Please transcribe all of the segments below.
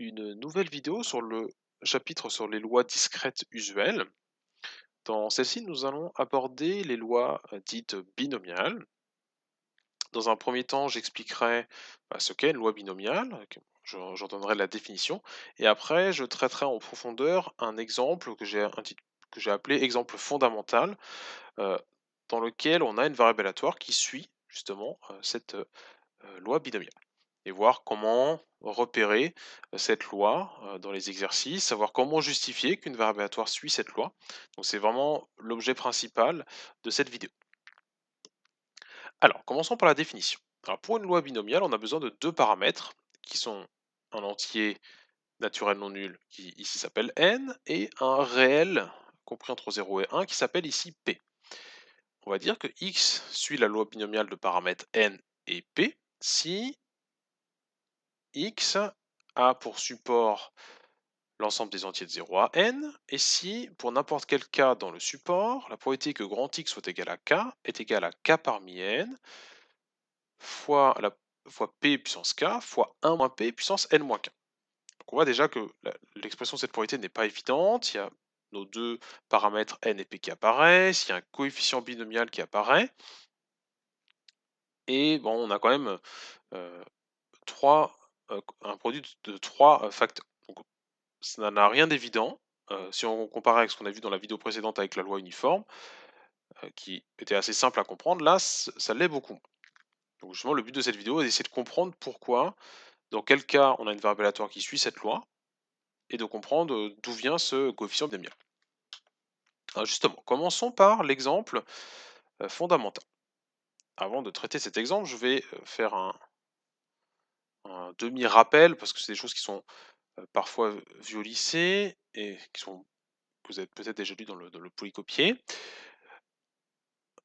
une nouvelle vidéo sur le chapitre sur les lois discrètes usuelles. Dans celle-ci, nous allons aborder les lois dites binomiales. Dans un premier temps, j'expliquerai ce qu'est une loi binomiale, j'en donnerai la définition, et après, je traiterai en profondeur un exemple que j'ai appelé exemple fondamental, euh, dans lequel on a une variable aléatoire qui suit justement cette loi binomiale. Et voir comment repérer cette loi dans les exercices, savoir comment justifier qu'une variable aléatoire suit cette loi. Donc c'est vraiment l'objet principal de cette vidéo. Alors, commençons par la définition. Alors, pour une loi binomiale, on a besoin de deux paramètres qui sont un entier naturel non nul qui ici s'appelle n et un réel compris entre 0 et 1 qui s'appelle ici p. On va dire que x suit la loi binomiale de paramètres n et p si x a pour support l'ensemble des entiers de 0 à n, et si, pour n'importe quel cas dans le support, la probabilité que grand X soit égal à k est égale à k parmi n fois, fois p puissance k fois 1 moins p puissance n moins k. Donc on voit déjà que l'expression de cette probabilité n'est pas évidente, il y a nos deux paramètres n et p qui apparaissent, il y a un coefficient binomial qui apparaît, et bon, on a quand même euh, un produit de trois facteurs. Donc, ça n'a rien d'évident. Si on compare avec ce qu'on a vu dans la vidéo précédente avec la loi uniforme, qui était assez simple à comprendre, là, ça l'est beaucoup. Donc justement, le but de cette vidéo est d'essayer de comprendre pourquoi, dans quel cas on a une variable aléatoire qui suit cette loi, et de comprendre d'où vient ce coefficient binomial. Alors justement, commençons par l'exemple fondamental. Avant de traiter cet exemple, je vais faire un demi-rappel, parce que c'est des choses qui sont parfois vues au lycée, et que vous avez peut-être déjà lu dans le polycopier.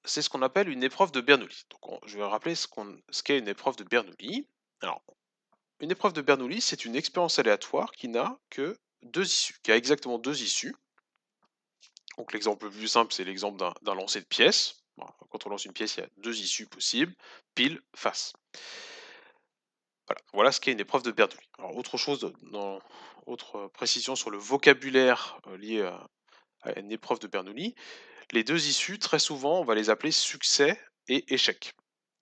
C'est ce qu'on appelle une épreuve de Bernoulli. Donc je vais rappeler ce qu'est une épreuve de Bernoulli. Alors, une épreuve de Bernoulli, c'est une expérience aléatoire qui n'a que deux issues, qui a exactement deux issues. Donc l'exemple le plus simple, c'est l'exemple d'un lancer de pièces. Quand on lance une pièce, il y a deux issues possibles, pile, face. Voilà ce qu'est une épreuve de Bernoulli. Alors autre précision sur le vocabulaire lié à une épreuve de Bernoulli, les deux issues, très souvent, on va les appeler succès et échec.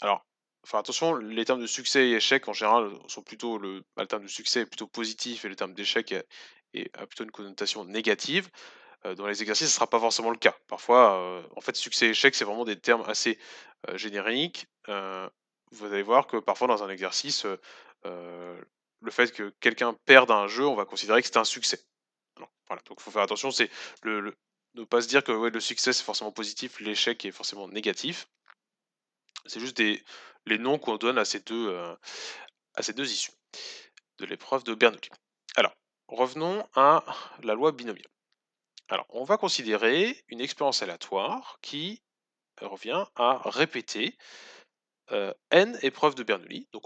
Alors, enfin attention, les termes de succès et échec en général sont plutôt le terme de succès est plutôt positif et le terme d'échec a plutôt une connotation négative. Dans les exercices, ce ne sera pas forcément le cas. Parfois, en fait, succès et échec, c'est vraiment des termes assez génériques. Vous allez voir que parfois dans un exercice, le fait que quelqu'un perde un jeu, on va considérer que c'est un succès. Non, voilà, donc il faut faire attention, c'est ne pas se dire que ouais, le succès c'est forcément positif, l'échec est forcément négatif. C'est juste les noms qu'on donne à ces deux issues de l'épreuve de Bernoulli. Alors, revenons à la loi binomiale. Alors, on va considérer une expérience aléatoire qui revient à répéter n épreuves de Bernoulli. Donc,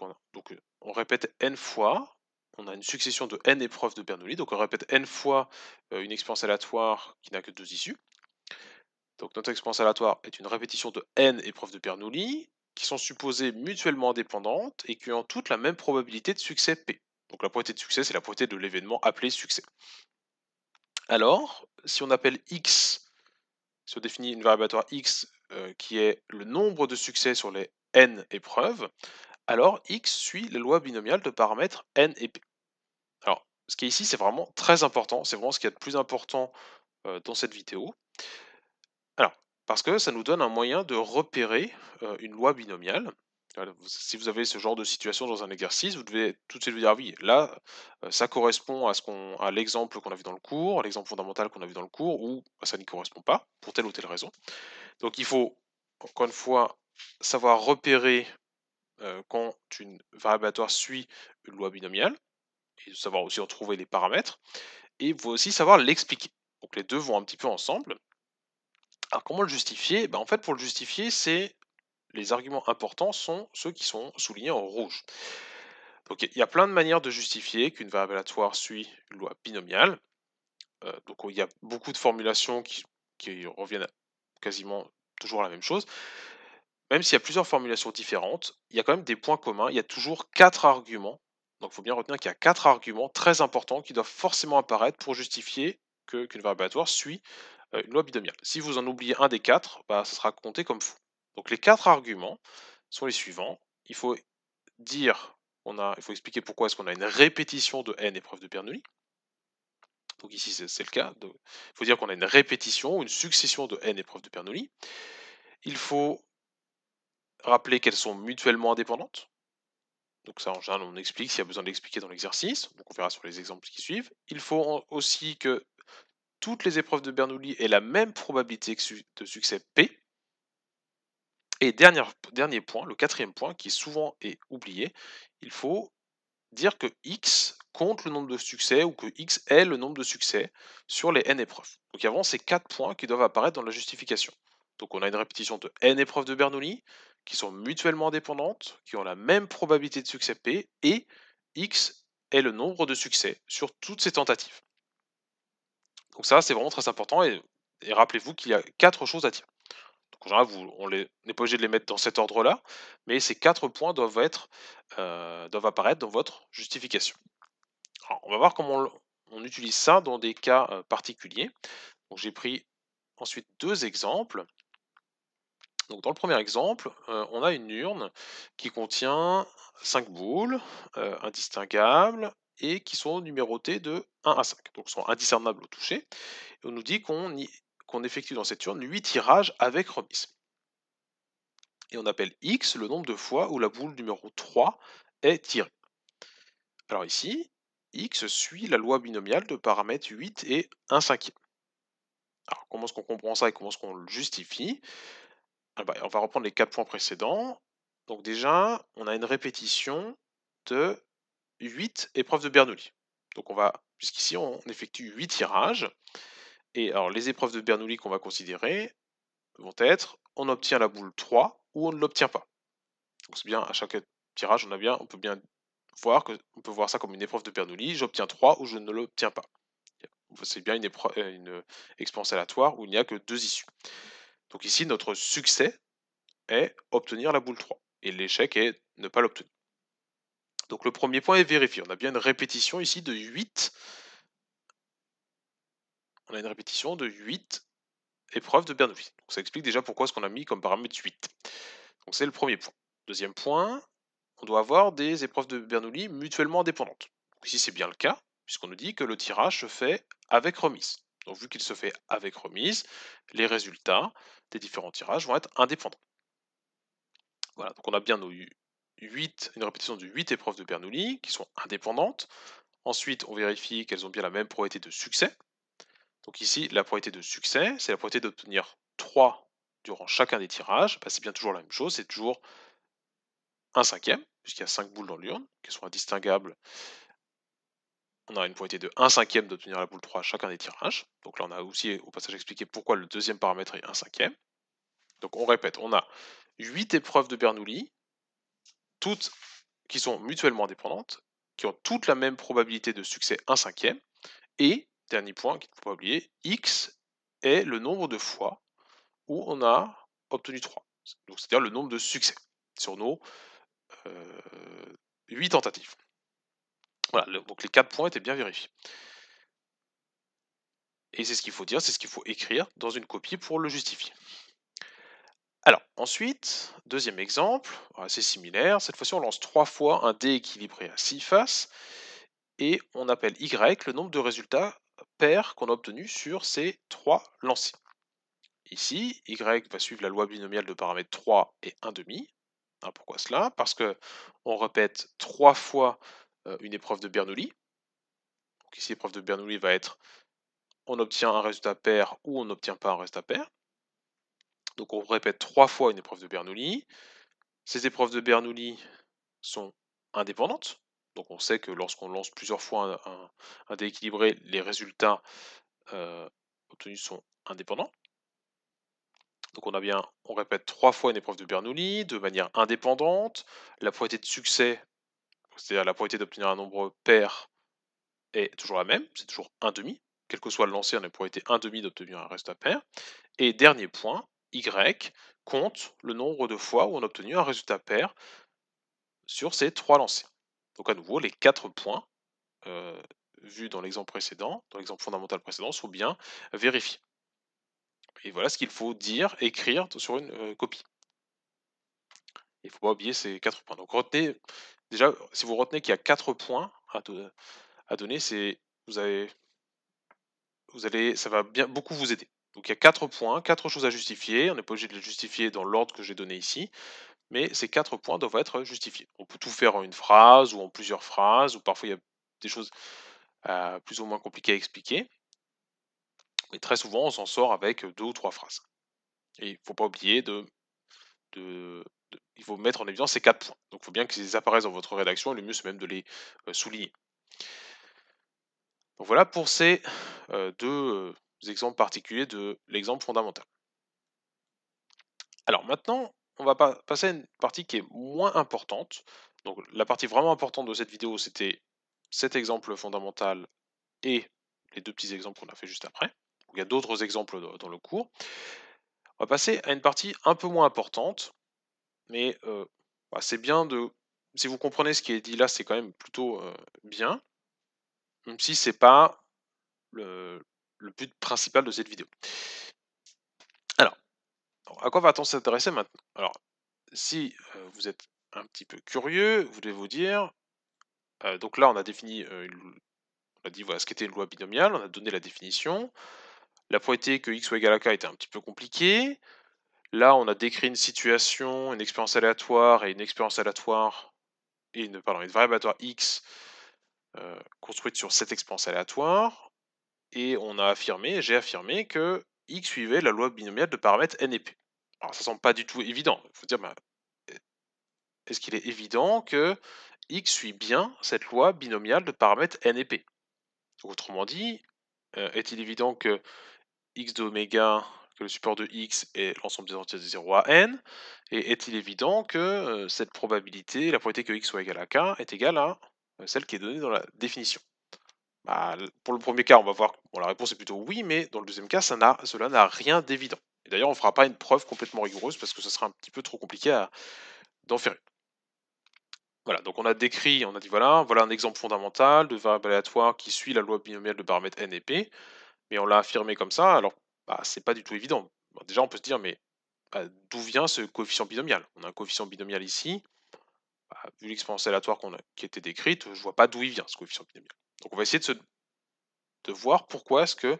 on répète n fois, on a une succession de n épreuves de Bernoulli, donc on répète n fois une expérience aléatoire qui n'a que deux issues. Donc notre expérience aléatoire est une répétition de n épreuves de Bernoulli qui sont supposées mutuellement indépendantes et qui ont toutes la même probabilité de succès P. Donc la probabilité de succès, c'est la probabilité de l'événement appelé succès. Alors, si on appelle x, si on définit une variable aléatoire x qui est le nombre de succès sur les n épreuves, alors x suit la loi binomiale de paramètres n et p. Alors, ce qui est ici, c'est vraiment très important, c'est vraiment ce qu'il y a de plus important dans cette vidéo. Alors, parce que ça nous donne un moyen de repérer une loi binomiale. Voilà, si vous avez ce genre de situation dans un exercice, vous devez tout de suite vous dire: «Ah oui, là, ça correspond à l'exemple qu'on a vu dans le cours, à l'exemple fondamental qu'on a vu dans le cours, ou ça n'y correspond pas, pour telle ou telle raison». Donc il faut, encore une fois, savoir repérer quand une variable aléatoire suit une loi binomiale, et savoir aussi en trouver les paramètres, et il faut aussi savoir l'expliquer. Donc les deux vont un petit peu ensemble. Alors comment le justifier? En fait, pour le justifier, les arguments importants sont ceux qui sont soulignés en rouge. Donc il y a plein de manières de justifier qu'une variable aléatoire suit une loi binomiale. Donc il y a beaucoup de formulations qui reviennent quasiment toujours à la même chose. Même s'il y a plusieurs formulations différentes, il y a quand même des points communs. Il y a toujours quatre arguments Donc il faut bien retenir qu'il y a 4 arguments très importants qui doivent forcément apparaître pour justifier qu'une variable aléatoire suit une loi binomiale. Si vous en oubliez un des 4, bah, ça sera compté comme faux. Donc les 4 arguments sont les suivants. Il faut dire, il faut expliquer pourquoi est-ce qu'on a une répétition de n épreuves de Bernoulli. Donc ici c'est le cas. Il faut dire qu'on a une répétition ou une succession de n épreuves de Bernoulli. Il faut rappeler qu'elles sont mutuellement indépendantes. Donc ça, en général, on explique s'il y a besoin de l'expliquer dans l'exercice. Donc on verra sur les exemples qui suivent. Il faut aussi que toutes les épreuves de Bernoulli aient la même probabilité de succès P. Et dernier point, le quatrième point, qui souvent est oublié, il faut dire que x compte le nombre de succès ou que x est le nombre de succès sur les n épreuves. Donc il y a vraiment ces 4 points qui doivent apparaître dans la justification. Donc on a une répétition de n épreuves de Bernoulli qui sont mutuellement indépendantes, qui ont la même probabilité de succès P, et x est le nombre de succès sur toutes ces tentatives. Donc ça, c'est vraiment très important, et rappelez-vous qu'il y a 4 choses à dire. Donc en général, on n'est pas obligé de les mettre dans cet ordre-là, mais ces 4 points doivent apparaître dans votre justification. Alors, on va voir comment on utilise ça dans des cas particuliers. Donc j'ai pris ensuite 2 exemples. Donc dans le premier exemple, on a une urne qui contient 5 boules indistinguables et qui sont numérotées de 1 à 5, donc sont indiscernables au toucher. Et on nous dit qu'on effectue dans cette urne 8 tirages avec remise. Et on appelle x le nombre de fois où la boule numéro 3 est tirée. Alors ici, x suit la loi binomiale de paramètres 8 et 1 cinquième. Alors comment est-ce qu'on comprend ça et comment est-ce qu'on le justifie? Ah bah, on va reprendre les 4 points précédents. Donc déjà, on a une répétition de 8 épreuves de Bernoulli. Donc puisqu'ici on effectue 8 tirages, et alors les épreuves de Bernoulli qu'on va considérer vont être, on obtient la boule 3 ou on ne l'obtient pas. Donc c'est bien, à chaque tirage, on peut bien voir on peut voir ça comme une épreuve de Bernoulli, j'obtiens 3 ou je ne l'obtiens pas. C'est bien une expérience aléatoire où il n'y a que 2 issues. Donc ici, notre succès est obtenir la boule 3, et l'échec est ne pas l'obtenir. Donc le premier point est vérifié. On a bien une répétition ici de 8. On a une répétition de 8 épreuves de Bernoulli. Donc ça explique déjà pourquoi est-ce qu'on a mis comme paramètre 8. Donc c'est le premier point. Deuxième point, on doit avoir des épreuves de Bernoulli mutuellement indépendantes. Donc ici c'est bien le cas, puisqu'on nous dit que le tirage se fait avec remise. Donc vu qu'il se fait avec remise, les résultats des différents tirages vont être indépendants. Voilà, donc on a bien une répétition de 8 épreuves de Bernoulli qui sont indépendantes. Ensuite, on vérifie qu'elles ont bien la même probabilité de succès. Donc ici, la probabilité de succès, c'est la probabilité d'obtenir 3 durant chacun des tirages. Bah, c'est bien toujours la même chose, c'est toujours 1 cinquième, puisqu'il y a 5 boules dans l'urne, qui sont indistinguables. On a une probabilité de 1 cinquième d'obtenir la boule 3 à chacun des tirages. Donc là, on a aussi au passage expliqué pourquoi le deuxième paramètre est 1 cinquième. Donc on répète, on a 8 épreuves de Bernoulli, toutes qui sont mutuellement indépendantes, qui ont toutes la même probabilité de succès 1 cinquième, et, dernier point qu'il ne faut pas oublier, x est le nombre de fois où on a obtenu 3. Donc c'est-à-dire le nombre de succès sur nos 8 tentatives. Voilà, donc les 4 points étaient bien vérifiés. Et c'est ce qu'il faut dire, c'est ce qu'il faut écrire dans une copie pour le justifier. Alors, ensuite, deuxième exemple, assez similaire. Cette fois-ci, on lance 3 fois un dé équilibré à 6 faces, et on appelle y le nombre de résultats pairs qu'on a obtenus sur ces 3 lancers. Ici, y va suivre la loi binomiale de paramètres 3 et 1 demi. Pourquoi cela? Parce que on répète 3 fois une épreuve de Bernoulli. Donc ici, l'épreuve de Bernoulli va être on obtient un résultat pair ou on n'obtient pas un résultat pair. Donc on répète 3 fois une épreuve de Bernoulli. Ces épreuves de Bernoulli sont indépendantes. Donc on sait que lorsqu'on lance plusieurs fois un dé équilibré, les résultats obtenus sont indépendants. Donc on répète 3 fois une épreuve de Bernoulli de manière indépendante. La probabilité de succès, c'est-à-dire la probabilité d'obtenir un nombre pair, est toujours la même, c'est toujours 1 demi. Quel que soit le lancer, on a une probabilité 1 demi d'obtenir un résultat pair. Et dernier point, y compte le nombre de fois où on a obtenu un résultat pair sur ces 3 lancers. Donc à nouveau, les 4 points vus dans l'exemple précédent, dans l'exemple fondamental précédent, sont bien vérifiés. Et voilà ce qu'il faut dire, écrire sur une copie. Il ne faut pas oublier ces 4 points. Donc retenez, déjà, si vous retenez qu'il y a 4 points à donner, c'est ça va bien beaucoup vous aider. Donc il y a 4 points, 4 choses à justifier. On n'est pas obligé de les justifier dans l'ordre que j'ai donné ici, mais ces 4 points doivent être justifiés. On peut tout faire en une phrase ou en plusieurs phrases, ou parfois il y a des choses plus ou moins compliquées à expliquer. Mais très souvent, on s'en sort avec 2 ou 3 phrases. Et il ne faut pas oublier de il faut mettre en évidence ces 4 points. Donc il faut bien qu'ils apparaissent dans votre rédaction, le mieux c'est même de les souligner. Donc voilà pour ces 2 exemples particuliers de l'exemple fondamental. Alors maintenant, on va passer à une partie qui est moins importante. Donc la partie vraiment importante de cette vidéo, c'était cet exemple fondamental et les 2 petits exemples qu'on a fait juste après. Donc il y a d'autres exemples dans le cours. On va passer à une partie un peu moins importante, mais bah, c'est bien de si vous comprenez ce qui est dit là, c'est quand même plutôt, bien, même si c'est pas le but principal de cette vidéo. Alors, à quoi va-t-on s'intéresser maintenant? Alors, si, vous êtes un petit peu curieux, vous devez vous dire, donc là on a défini, on a dit voilà ce qu'était une loi binomiale, on a donné la définition. La probabilité que x soit égal à k était un petit peu compliquée. Là, on a décrit une situation, une expérience aléatoire et une expérience aléatoire et une variable aléatoire x construite sur cette expérience aléatoire, et j'ai affirmé que x suivait la loi binomiale de paramètres n et p. Alors ça semble pas du tout évident. Il faut dire, bah, est-ce qu'il est évident que x suit bien cette loi binomiale de paramètres n et p? Autrement dit, est-il évident que x de oméga, que le support de x est l'ensemble des entiers de 0 à n? Et est-il évident que cette probabilité, la probabilité que x soit égal à k, est égale à celle qui est donnée dans la définition? Bah, pour le premier cas, on va voir bon, la réponse est plutôt oui, mais dans le deuxième cas, cela n'a rien d'évident. Et d'ailleurs, on ne fera pas une preuve complètement rigoureuse parce que ce sera un petit peu trop compliqué d'en faire une. Voilà, donc on a décrit, on a dit voilà un exemple fondamental de variable aléatoire qui suit la loi binomiale de paramètres n et p, mais on l'a affirmé comme ça, alors bah, c'est pas du tout évident. Bon, déjà, on peut se dire, mais bah, d'où vient ce coefficient binomial? On a un coefficient binomial ici, bah, vu l'expérience aléatoire qui était décrite, je vois pas d'où il vient ce coefficient binomial. Donc on va essayer de voir pourquoi est-ce que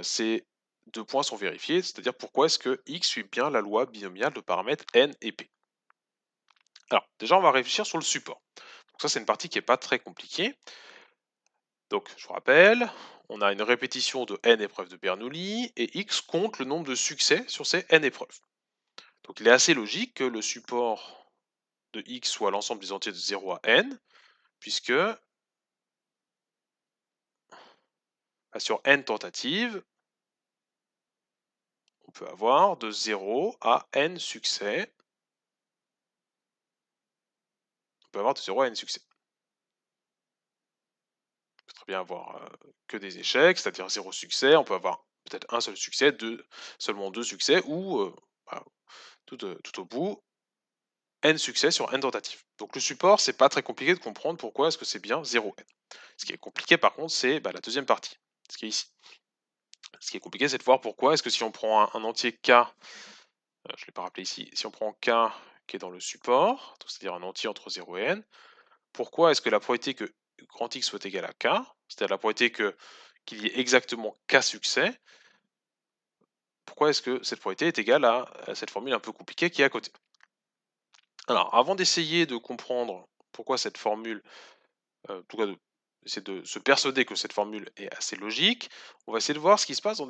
ces 2 points sont vérifiés, c'est-à-dire pourquoi est-ce que x suit bien la loi binomiale de paramètres n et p. Alors, déjà, on va réfléchir sur le support. Donc ça, c'est une partie qui n'est pas très compliquée. Donc, je vous rappelle, on a une répétition de n épreuves de Bernoulli, et x compte le nombre de succès sur ces n épreuves. Donc, il est assez logique que le support de x soit l'ensemble des entiers de 0 à n, puisque bah, sur n tentatives, on peut avoir de 0 à n succès. On peut avoir de 0 à n succès. On peut très bien avoir que des échecs, c'est-à-dire 0 succès. On peut avoir peut-être un seul succès, seulement 2 succès, ou bah, tout au bout, n succès sur n tentatives. Donc le support, c'est pas très compliqué de comprendre pourquoi est-ce que c'est bien 0n. Ce qui est compliqué par contre, c'est bah, la deuxième partie, ce qui est ici. Ce qui est compliqué, c'est de voir pourquoi est-ce que si on prend un entier k, je ne l'ai pas rappelé ici, si on prend k qui est dans le support, c'est-à-dire un entier entre 0 et n, pourquoi est-ce que la probabilité que grand X soit égal à k, c'est-à-dire la probabilité qu'il y ait exactement k succès, pourquoi est-ce que cette probabilité est égale à cette formule un peu compliquée qui est à côté? Alors, avant d'essayer de comprendre pourquoi cette formule, en tout cas d'essayer de se persuader que cette formule est assez logique, on va essayer de voir ce qui se passe dans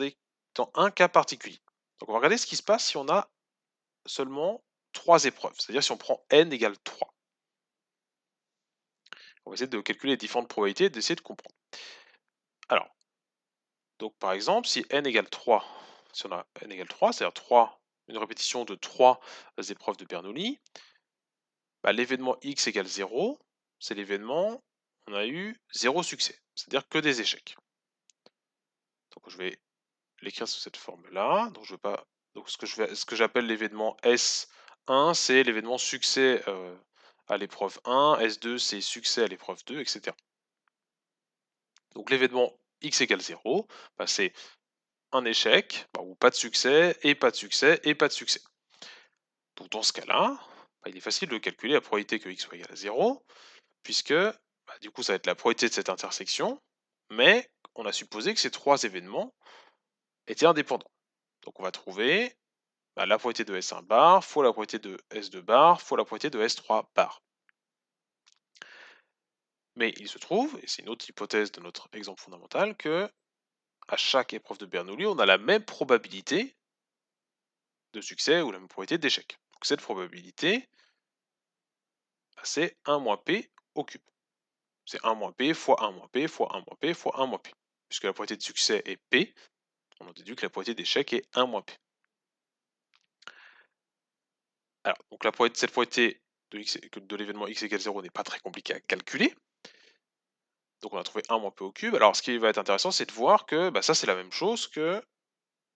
un cas particulier. Donc on va regarder ce qui se passe si on a seulement 3 épreuves, c'est-à-dire si on prend n égale 3. On va essayer de calculer les différentes probabilités et d'essayer de comprendre. Alors, donc par exemple, si n égale 3, si on a n égale 3, c'est-à-dire une répétition de 3 épreuves de Bernoulli, bah, l'événement x égale 0, c'est l'événement, on a eu 0 succès, c'est-à-dire que des échecs. Donc je vais l'écrire sous cette forme-là. Donc je veux pas. Donc ce que j'appelle l'événement S1, c'est l'événement succès à l'épreuve 1, S2 c'est succès à l'épreuve 2, etc. Donc l'événement x égale 0, bah, c'est un échec, bah, ou pas de succès, et pas de succès, et pas de succès. Donc dans ce cas-là, bah, il est facile de calculer la probabilité que x soit égal à 0, puisque bah, du coup ça va être la probabilité de cette intersection, mais on a supposé que ces trois événements étaient indépendants. Donc on va trouver bah, la probabilité de S1 bar fois la probabilité de S2 bar fois la probabilité de S3 bar. Mais il se trouve, et c'est une autre hypothèse de notre exemple fondamental, que à chaque épreuve de Bernoulli, on a la même probabilité de succès ou la même probabilité d'échec. Donc cette probabilité, bah, c'est 1 moins p au cube. C'est 1 moins p fois 1 moins p fois 1 moins p fois 1 moins p. Puisque la probabilité de succès est p, on en déduit que la probabilité d'échec est 1 moins p. Alors, donc cette probabilité de l'événement x égale 0 n'est pas très compliquée à calculer. Donc on a trouvé 1 moins p au cube. Alors ce qui va être intéressant, c'est de voir que bah, ça c'est la même chose que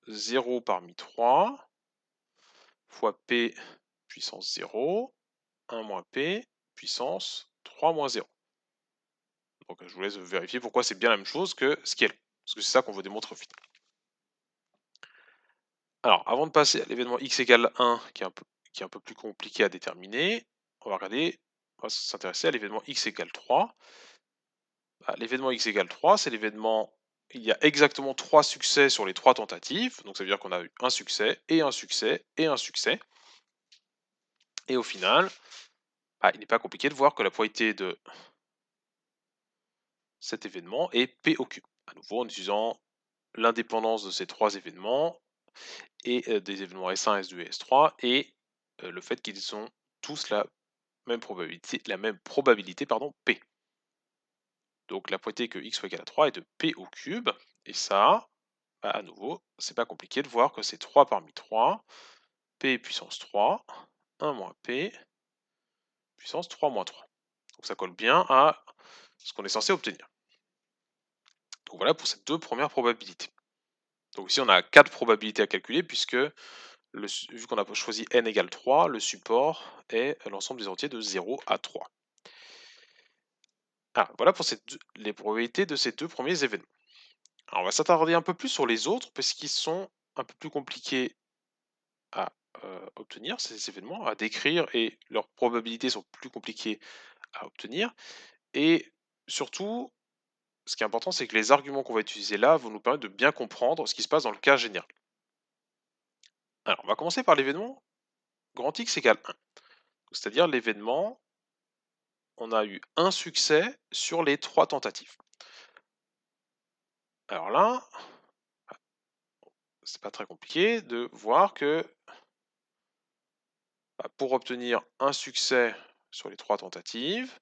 0 parmi 3 fois p puissance 0, 1 moins p puissance 3 moins 0. Donc je vous laisse vérifier pourquoi c'est bien la même chose que ce qui est là. Parce que c'est ça qu'on veut démontrer au final. Alors, avant de passer à l'événement x égale 1, qui est un peu plus compliqué à déterminer, on va s'intéresser à l'événement x égale 3. Bah, l'événement x égale 3, c'est l'événement, il y a exactement 3 succès sur les 3 tentatives, donc ça veut dire qu'on a eu un succès, et un succès, et un succès. Et au final, bah, il n'est pas compliqué de voir que la probabilité de cet événement est p au cube. À nouveau, en utilisant l'indépendance de ces 3 événements, et des événements S1, S2 et S3, et le fait qu'ils ont tous la même probabilité P. Donc la probabilité que x soit égal à 3 est de P au cube, et ça, bah, à nouveau, c'est pas compliqué de voir que c'est 3 parmi 3, P puissance 3, 1 moins P puissance 3 moins 3. Donc ça colle bien à ce qu'on est censé obtenir. Donc voilà pour ces deux premières probabilités. Donc ici on a 4 probabilités à calculer, puisque vu qu'on a choisi n égale 3, le support est l'ensemble des entiers de 0 à 3. Ah, voilà pour les probabilités de ces deux premiers événements. Alors, on va s'attarder un peu plus sur les autres, parce qu'ils sont un peu plus compliqués à obtenir, ces événements, à décrire, et leurs probabilités sont plus compliquées à obtenir. Et surtout, ce qui est important, c'est que les arguments qu'on va utiliser là vont nous permettre de bien comprendre ce qui se passe dans le cas général. Alors, on va commencer par l'événement grand X égale 1. C'est-à-dire l'événement, on a eu un succès sur les 3 tentatives. Alors là, c'est pas très compliqué de voir que bah, pour obtenir un succès sur les 3 tentatives,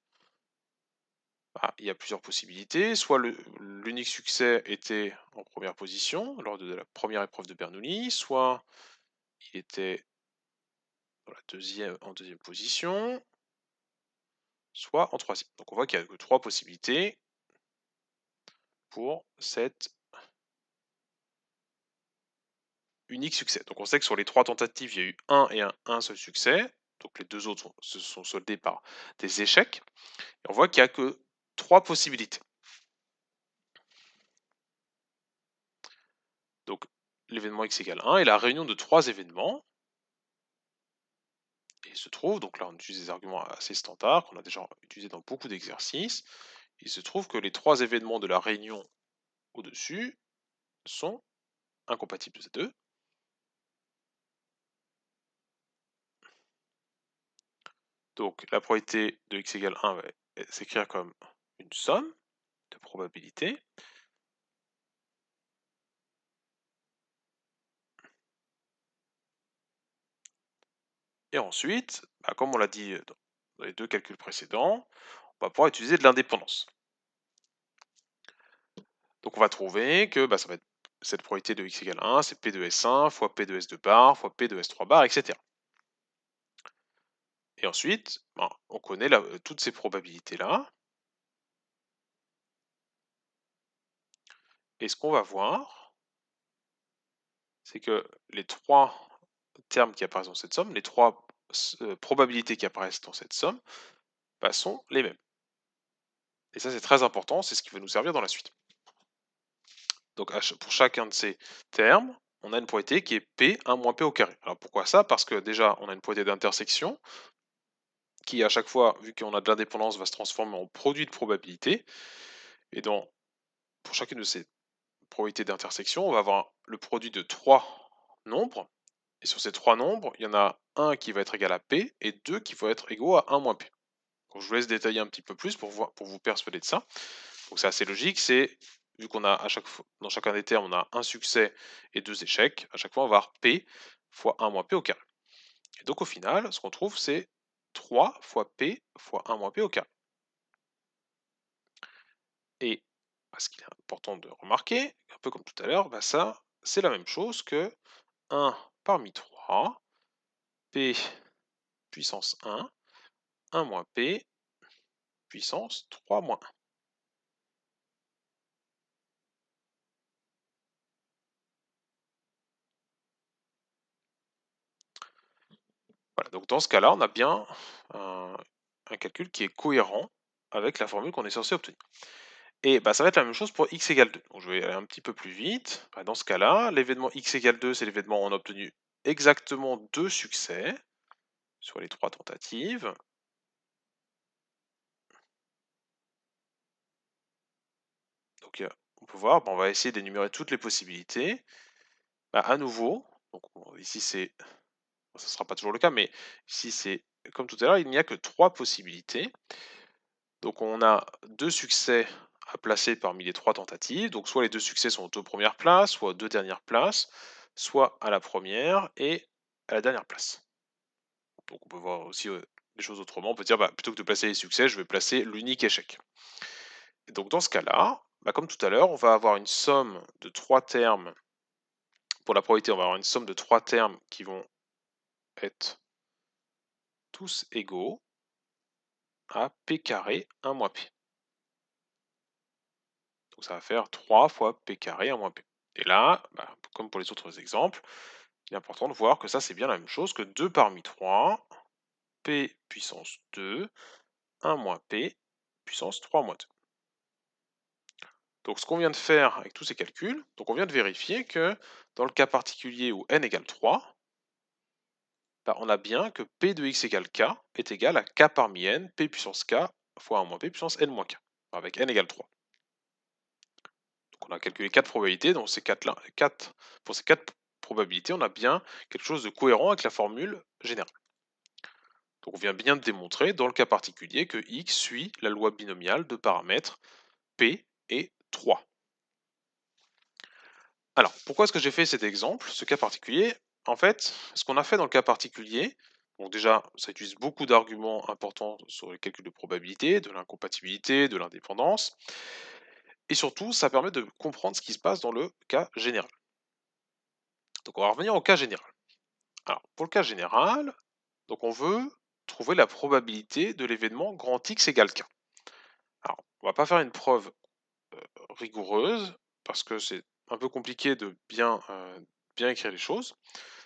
bah, il y a plusieurs possibilités. Soit l'unique succès était en première position lors de la première épreuve de Bernoulli, soit il était en deuxième position, soit en troisième. Donc on voit qu'il n'y a que 3 possibilités pour cet unique succès. Donc on sait que sur les 3 tentatives, il y a eu un seul succès. Donc les deux autres se sont soldés par des échecs. Et on voit qu'il n'y a que 3 possibilités. Donc l'événement x égale 1 est la réunion de 3 événements. Et il se trouve, donc là on utilise des arguments assez standards qu'on a déjà utilisés dans beaucoup d'exercices. Il se trouve que les 3 événements de la réunion au-dessus sont incompatibles de ces deux. Donc la probabilité de x égale 1 va s'écrire comme une somme de probabilités. Et ensuite, bah, comme on l'a dit dans les deux calculs précédents, on va pouvoir utiliser de l'indépendance. Donc on va trouver que bah, ça va être cette probabilité de x égale 1, c'est P de S1 fois P de S2 bar fois P de S3 bar, etc. Et ensuite, ben, on connaît toutes ces probabilités-là. Et ce qu'on va voir, c'est que les 3 termes qui apparaissent dans cette somme, les 3 probabilités qui apparaissent dans cette somme, bah, sont les mêmes. Et ça, c'est très important, c'est ce qui va nous servir dans la suite. Donc pour chacun de ces termes, on a une probabilité qui est P1 moins P au carré. Alors pourquoi ça? Parce que déjà, on a une probabilité d'intersection qui, à chaque fois, vu qu'on a de l'indépendance, va se transformer en produit de probabilité. Et pour chacune de ces probabilités d'intersection, on va avoir le produit de trois nombres. Et sur ces trois nombres, il y en a un qui va être égal à P et deux qui vont être égaux à 1 moins P. Donc je vous laisse détailler un petit peu plus pour vous persuader de ça. Donc c'est assez logique, vu qu'on a à chaque fois, dans chacun des termes, on a un succès et deux échecs, à chaque fois on va avoir P fois 1 moins P au carré. Et donc au final, ce qu'on trouve, c'est 3 fois P fois 1 moins P au carré. Et ce qu'il est important de remarquer, un peu comme tout à l'heure, ça, c'est la même chose que 1 parmi 3, P puissance 1 moins P puissance 3 moins 1. Voilà, donc dans ce cas-là, on a bien un calcul qui est cohérent avec la formule qu'on est censé obtenir. Et ça va être la même chose pour x égale 2. Donc je vais aller un petit peu plus vite. Dans ce cas-là, l'événement x égale 2, c'est l'événement où on a obtenu exactement 2 succès sur les 3 tentatives. Donc on peut voir, on va essayer d'énumérer toutes les possibilités. À nouveau, donc ici ce ne sera pas toujours le cas, mais ici c'est comme tout à l'heure, il n'y a que 3 possibilités. Donc on a 2 succès à placer parmi les 3 tentatives. Donc soit les 2 succès sont aux 2 premières places, soit aux 2 dernières places, soit à la première et à la dernière place. Donc on peut voir aussi les choses autrement. On peut dire plutôt que de placer les succès, je vais placer l'unique échec. Et donc dans ce cas-là, comme tout à l'heure, on va avoir une somme de 3 termes. Pour la probabilité, on va avoir une somme de 3 termes qui vont être tous égaux à p carré 1 moins p. Donc ça va faire 3 fois p carré 1 moins p. Et là, comme pour les autres exemples, il est important de voir que ça c'est bien la même chose que 2 parmi 3, p puissance 2, 1 moins p puissance 3 moins 2. Donc ce qu'on vient de faire avec tous ces calculs, donc on vient de vérifier que dans le cas particulier où n égale 3, on a bien que p de x égale k est égal à k parmi n, p puissance k fois 1 moins p puissance n moins k, avec n égale 3. Donc on a calculé 4 probabilités, pour ces 4 probabilités, on a bien quelque chose de cohérent avec la formule générale. Donc on vient bien de démontrer dans le cas particulier que x suit la loi binomiale de paramètres p et 3. Alors, pourquoi est-ce que j'ai fait cet exemple, ce cas particulier? En fait, ce qu'on a fait dans le cas particulier, bon déjà, ça utilise beaucoup d'arguments importants sur les calculs de probabilité, de l'incompatibilité, de l'indépendance, et surtout, ça permet de comprendre ce qui se passe dans le cas général. Donc on va revenir au cas général. Alors, pour le cas général, donc on veut trouver la probabilité de l'événement grand X égale K. Alors, on va pas faire une preuve rigoureuse, parce que c'est un peu compliqué de bien écrire les choses.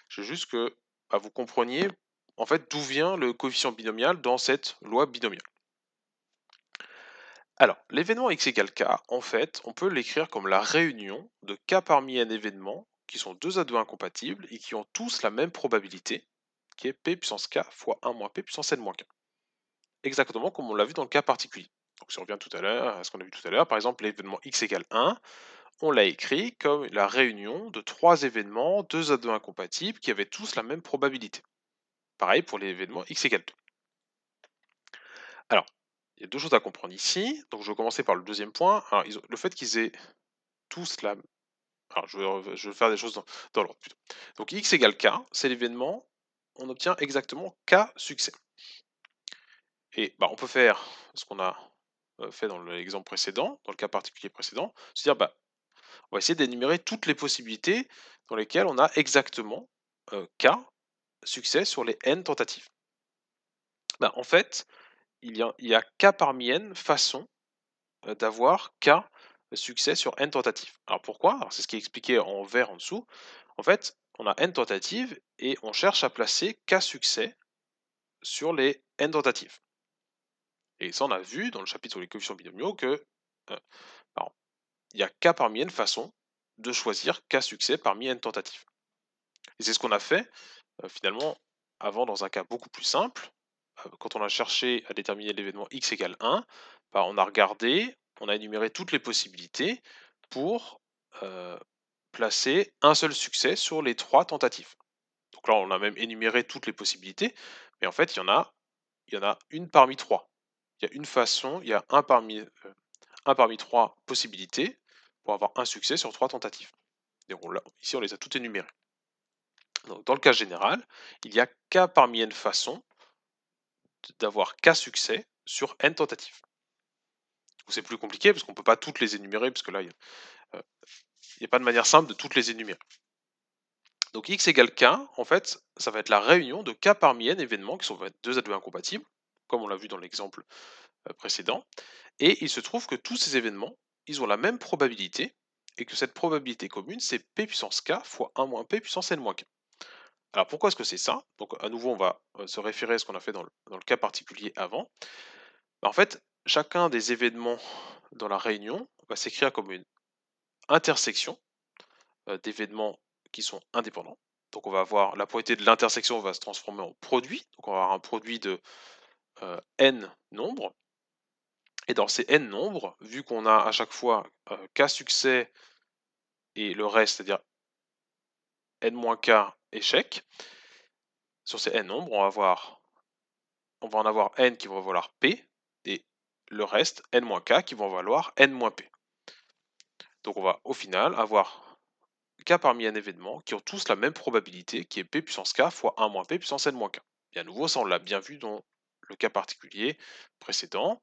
Je veux juste que vous compreniez en fait d'où vient le coefficient binomial dans cette loi binomiale. Alors, l'événement x égale k, en fait, on peut l'écrire comme la réunion de k parmi n événements qui sont 2 à 2 incompatibles et qui ont tous la même probabilité, qui est p puissance k fois 1 moins p puissance n moins k. Exactement comme on l'a vu dans le cas particulier. Donc si on revient tout à l'heure à ce qu'on a vu tout à l'heure, par exemple l'événement x égale 1, on l'a écrit comme la réunion de 3 événements 2 à 2 incompatibles qui avaient tous la même probabilité. Pareil pour l'événement x égale 2. Alors, il y a deux choses à comprendre ici. Donc je vais commencer par le deuxième point. Alors, le fait qu'ils aient tous la... Alors je vais faire des choses dans l'ordre plutôt. Donc x égale k, c'est l'événement, on obtient exactement k succès. Et on peut faire ce qu'on a fait dans l'exemple précédent, dans le cas particulier précédent, c'est-à-dire on va essayer d'énumérer toutes les possibilités dans lesquelles on a exactement k succès sur les n tentatives. En fait, il y a k parmi n façons d'avoir k succès sur n tentatives. Alors pourquoi? Alors c'est ce qui est expliqué en vert en dessous. En fait, on a n tentatives et on cherche à placer k succès sur les n tentatives. Et ça, on a vu dans le chapitre sur les coefficients binomiaux que alors, il y a k parmi n façons de choisir k succès parmi n tentatives. Et c'est ce qu'on a fait finalement avant dans un cas beaucoup plus simple. Quand on a cherché à déterminer l'événement x égale 1, bah, on a regardé, on a énuméré toutes les possibilités pour euh, placer un seul succès sur les 3 tentatives. Donc là, on a même énuméré toutes les possibilités, mais en fait, il y en a une parmi 3. Il y a une façon, il y a un parmi 3 possibilités pour avoir un succès sur 3 tentatives. Et ici, on les a toutes énumérées. Donc, dans le cas général, il y a k parmi n façons d'avoir k succès sur n tentatives. C'est plus compliqué parce qu'on ne peut pas toutes les énumérer, parce que là, il n'y a pas de manière simple de toutes les énumérer. Donc x égale k, en fait, ça va être la réunion de k parmi n événements qui sont 2 à 2 incompatibles, comme on l'a vu dans l'exemple précédent. Et il se trouve que tous ces événements, ils ont la même probabilité, et que cette probabilité commune, c'est p puissance k fois 1 moins p puissance n moins k. Alors pourquoi est-ce que c'est ça? Donc à nouveau, on va se référer à ce qu'on a fait dans le cas particulier avant. En fait, chacun des événements dans la réunion va s'écrire comme une intersection d'événements qui sont indépendants. Donc on va avoir la probabilité de l'intersection va se transformer en produit. Donc on va avoir un produit de n nombres. Et dans ces n nombres, vu qu'on a à chaque fois k succès et le reste, c'est-à-dire n-k échec, sur ces n nombres, on va en avoir n qui vont valoir p et le reste n-k qui vont valoir n-p. Donc on va au final avoir k parmi n événements qui ont tous la même probabilité qui est p puissance k fois 1 moins p puissance n-k. Et à nouveau, ça on l'a bien vu dans le cas particulier précédent.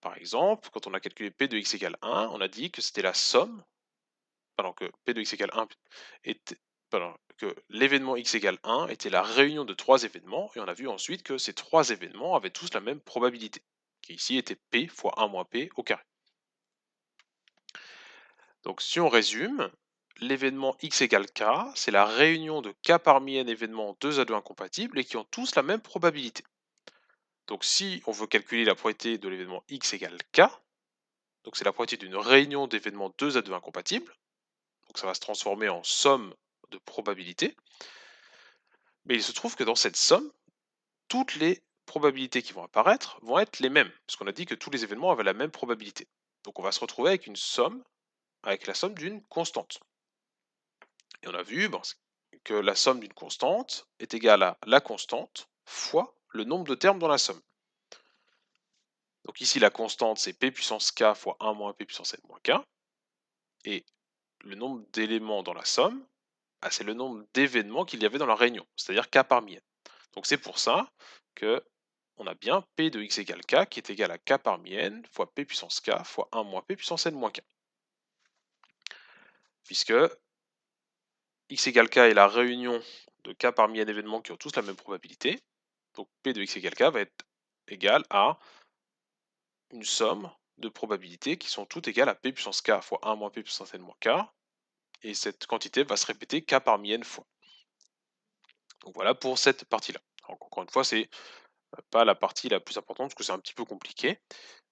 Par exemple, quand on a calculé p de x égale 1, on a dit que c'était la somme, pardon, que p de x égale 1 était, pardon, que l'événement x égale 1 était la réunion de 3 événements, et on a vu ensuite que ces 3 événements avaient tous la même probabilité, qui ici était p fois 1 moins p au carré. Donc si on résume, l'événement x égale k, c'est la réunion de k parmi n événements 2 à 2 incompatibles et qui ont tous la même probabilité. Donc si on veut calculer la probabilité de l'événement x égale k, donc c'est la probabilité d'une réunion d'événements 2 à 2 incompatibles, donc ça va se transformer en somme de probabilités, mais il se trouve que dans cette somme, toutes les probabilités qui vont apparaître vont être les mêmes, parce qu'on a dit que tous les événements avaient la même probabilité. Donc on va se retrouver avec une somme, avec la somme d'une constante. Et on a vu que la somme d'une constante est égale à la constante fois le nombre de termes dans la somme. Donc ici, la constante, c'est p puissance k fois 1 moins p puissance n moins k. Et le nombre d'éléments dans la somme, c'est le nombre d'événements qu'il y avait dans la réunion, c'est-à-dire k parmi n. Donc c'est pour ça que on a bien p de x égale k qui est égal à k parmi n fois p puissance k fois 1 moins p puissance n moins k. Puisque x égale k est la réunion de k parmi n événements qui ont tous la même probabilité, donc p de x égale k va être égal à une somme de probabilités qui sont toutes égales à p puissance k fois 1 moins p puissance n moins k, et cette quantité va se répéter k parmi n fois. Donc voilà pour cette partie-là. Encore une fois, c'est pas la partie la plus importante parce que c'est un petit peu compliqué,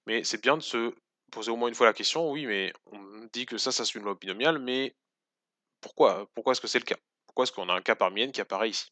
mais c'est bien de se poser au moins une fois la question, oui, mais on me dit que ça suit une loi binomiale, mais pourquoi? Pourquoi est-ce que c'est le cas? Pourquoi est-ce qu'on a un k parmi n qui apparaît ici?